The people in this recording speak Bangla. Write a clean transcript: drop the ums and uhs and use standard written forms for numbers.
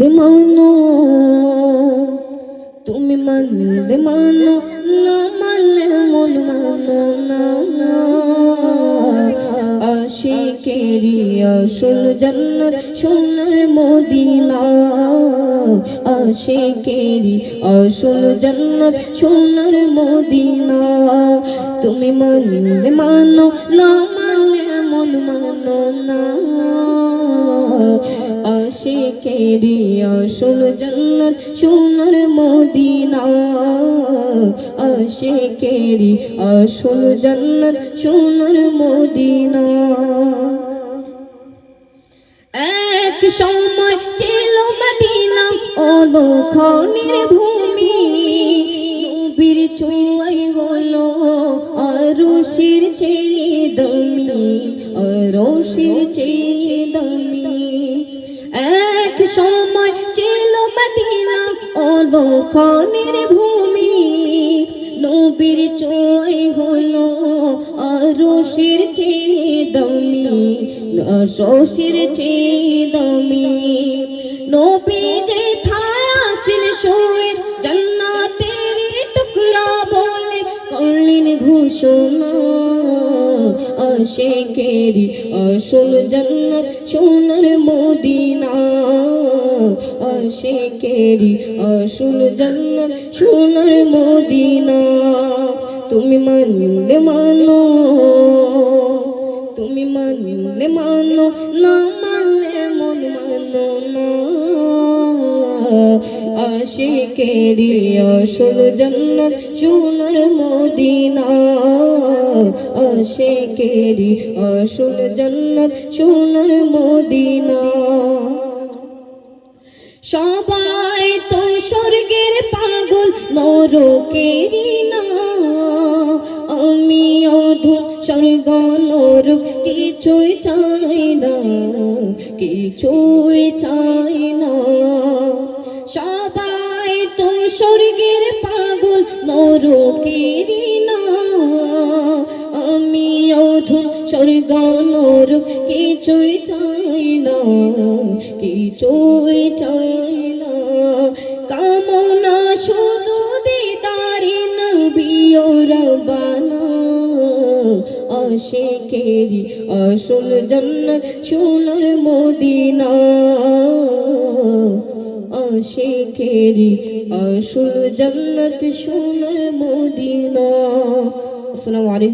মানলে মানো, তুমি মানলে মানো, না মানলে মন মানো না। আশিকেরি আসল জান্নাত সোনার মদিনা, আশিকেরি আসল জান্নাত সোনার মদিনা। তুমি মানলে মানো, না মানলে মন মানো না। আশিকেরি আসল জান্নাত সোনার মদিনা, আশিকেরি আসল জান্নাত সোনার মদিনা। এক সময় ছিল মদিনা অলৌকিক ভূমি, নবীর ছোঁয়ায় হলো আরশের চেয়ে দামি, আরশের চেয়ে দামি। এক সময় ছিল মদিনা অলৌকিক ভূমি, নবীর ছোঁয়ায় হলো আরশের চেয়ে দামি, আরশের চেয়ে দামি। নবী যেথায় আছেন শুয়ে জান্নাতের টুকরা বলে করলেন ঘোষণা, আশিকেরি আসল জান্নাত সোনার মদিনা, আশিকেরি আসল জান্নাত সোনার মদিনা। তুমি মানলে মানো, তুমি মানলে মানো, না মানলে মন মানো না। আশিকেরি আসল জান্নাত সোনার মদিনা, আশিকেরি আসল জান্নাত সোনার মদিনা। সবাই তো স্বর্গের পাগল নরকেরই না, আমি অধম স্বর্গ নরক কিছুই চাই না, কিছুই চাই না। সবাই তো স্বর্গের পাগল নরকেরই না, আমি অধম স্বর্গ নরক কিছুই চাই না, কিছুই চাই না। কামনা শুধু দিদারে নবী ও রব্বানা, আশিকেরি আসল জান্নাত সোনার মদিনা, আশিকেরি আসল জান্নাত সোনার মদিনা। আসসালামু আলাইকুম।